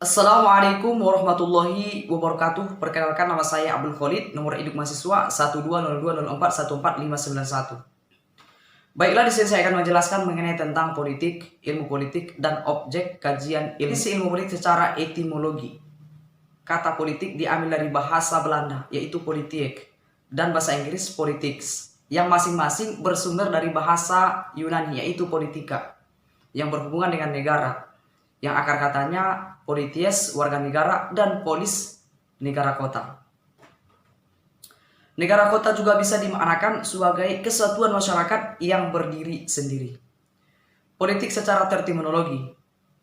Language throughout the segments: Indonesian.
Assalamualaikum warahmatullahi wabarakatuh. Perkenalkan, nama saya Abdul Khalid, nomor induk mahasiswa 12020414591. Baiklah, di sini saya akan menjelaskan mengenai tentang politik, ilmu politik, dan objek kajian ilmu politik secara etimologi. Kata politik diambil dari bahasa Belanda, yaitu politik, dan bahasa Inggris politics, yang masing-masing bersumber dari bahasa Yunani, yaitu politika, yang berhubungan dengan negara, yang akar katanya polities, warga negara, dan polis, negara kota. Negara kota juga bisa dimaknakan sebagai kesatuan masyarakat yang berdiri sendiri. Politik secara terminologi,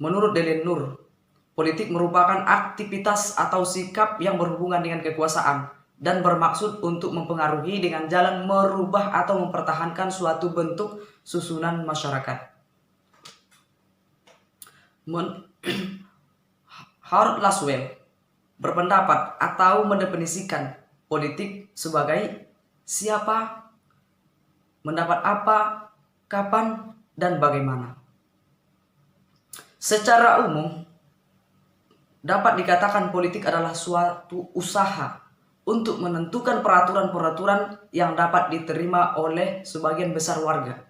menurut Delen Nur, politik merupakan aktivitas atau sikap yang berhubungan dengan kekuasaan dan bermaksud untuk mempengaruhi dengan jalan merubah atau mempertahankan suatu bentuk susunan masyarakat. Harold Laswell berpendapat atau mendefinisikan politik sebagai siapa, mendapat apa, kapan, dan bagaimana. Secara umum, dapat dikatakan politik adalah suatu usaha untuk menentukan peraturan-peraturan yang dapat diterima oleh sebagian besar warga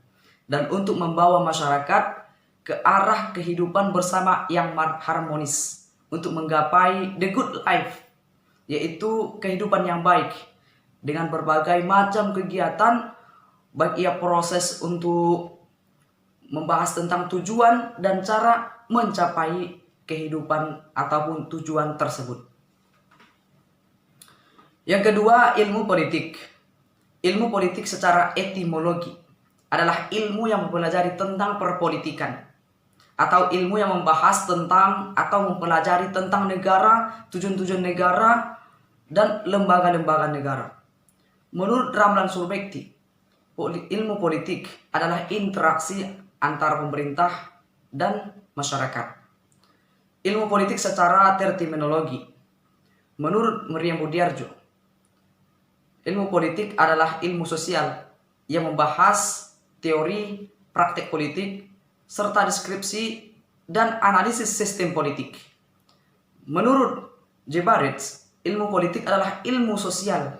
dan untuk membawa masyarakat ke arah kehidupan bersama yang harmonis untuk menggapai the good life, yaitu kehidupan yang baik, dengan berbagai macam kegiatan, baik ia proses untuk membahas tentang tujuan dan cara mencapai kehidupan ataupun tujuan tersebut. Yang kedua, ilmu politik. Ilmu politik secara etimologi adalah ilmu yang mempelajari tentang perpolitikan, atau ilmu yang membahas tentang atau mempelajari tentang negara, tujuan-tujuan negara, dan lembaga-lembaga negara. Menurut Ramlan Surbekti, ilmu politik adalah interaksi antara pemerintah dan masyarakat. Ilmu politik secara terminologi, menurut Meriam Budiarjo, ilmu politik adalah ilmu sosial yang membahas teori, praktek politik, serta deskripsi dan analisis sistem politik. Menurut J. Barrett, ilmu politik adalah ilmu sosial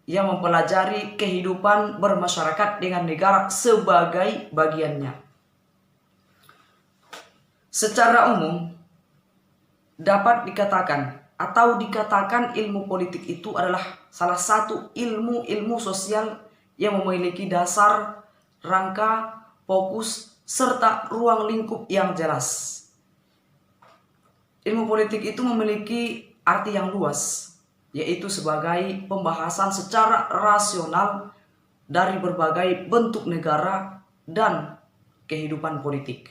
yang mempelajari kehidupan bermasyarakat dengan negara sebagai bagiannya. Secara umum, dapat dikatakan atau dikatakan ilmu politik itu adalah salah satu ilmu sosial yang memiliki dasar, rangka, fokus, serta ruang lingkup yang jelas. Ilmu politik itu memiliki arti yang luas, yaitu sebagai pembahasan secara rasional dari berbagai bentuk negara dan kehidupan politik.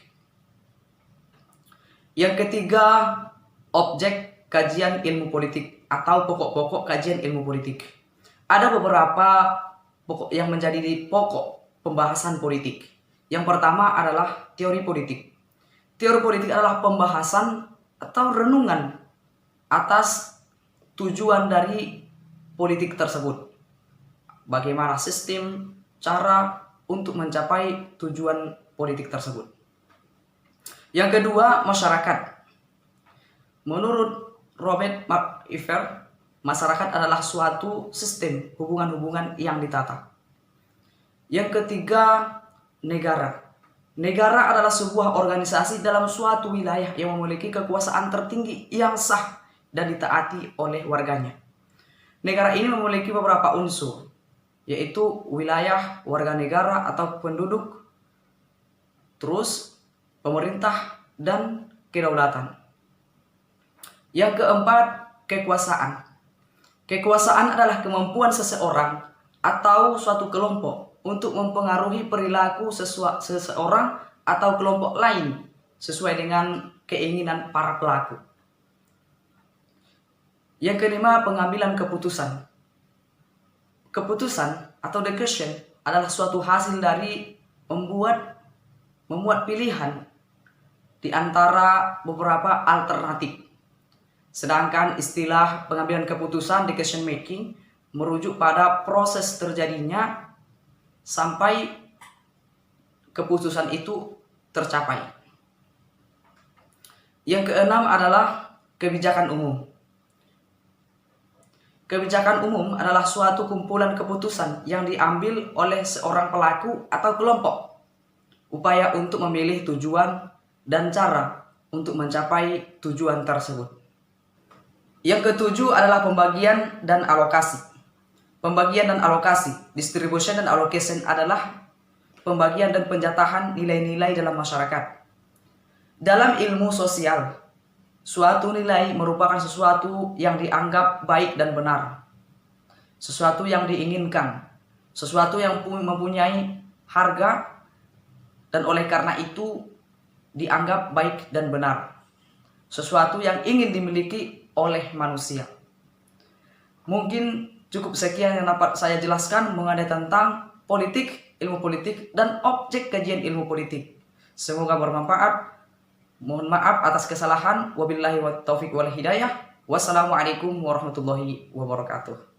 Yang ketiga, objek kajian ilmu politik atau pokok-pokok kajian ilmu politik. Ada beberapa pokok yang menjadi pokok pembahasan politik. Yang pertama adalah teori politik. Teori politik adalah pembahasan atau renungan atas tujuan dari politik tersebut. Bagaimana sistem, cara untuk mencapai tujuan politik tersebut. Yang kedua, masyarakat. Menurut Robert McIver, masyarakat adalah suatu sistem hubungan-hubungan yang ditata. Yang ketiga, negara. Negara adalah sebuah organisasi dalam suatu wilayah yang memiliki kekuasaan tertinggi yang sah dan ditaati oleh warganya. Negara ini memiliki beberapa unsur, yaitu wilayah, warga negara atau penduduk, terus pemerintah dan kedaulatan. Yang keempat, kekuasaan. Kekuasaan adalah kemampuan seseorang atau suatu kelompok untuk mempengaruhi perilaku seseorang atau kelompok lain sesuai dengan keinginan para pelaku. Yang kelima, pengambilan keputusan. Keputusan atau decision adalah suatu hasil dari membuat pilihan di antara beberapa alternatif. Sedangkan istilah pengambilan keputusan, decision making, merujuk pada proses terjadinya sampai keputusan itu tercapai. Yang keenam adalah kebijakan umum. Kebijakan umum adalah suatu kumpulan keputusan yang diambil oleh seorang pelaku atau kelompok, upaya untuk memilih tujuan dan cara untuk mencapai tujuan tersebut. Yang ketujuh adalah pembagian dan alokasi. Pembagian dan alokasi, distribution dan allocation, adalah pembagian dan penjatahan nilai-nilai dalam masyarakat. Dalam ilmu sosial, suatu nilai merupakan sesuatu yang dianggap baik dan benar, sesuatu yang diinginkan, sesuatu yang mempunyai harga, dan oleh karena itu dianggap baik dan benar, sesuatu yang ingin dimiliki oleh manusia. Mungkin cukup sekian yang dapat saya jelaskan mengenai tentang politik, ilmu politik, dan objek kajian ilmu politik. Semoga bermanfaat. Mohon maaf atas kesalahan. Wabillahi taufiq wal hidayah. Wassalamualaikum warahmatullahi wabarakatuh.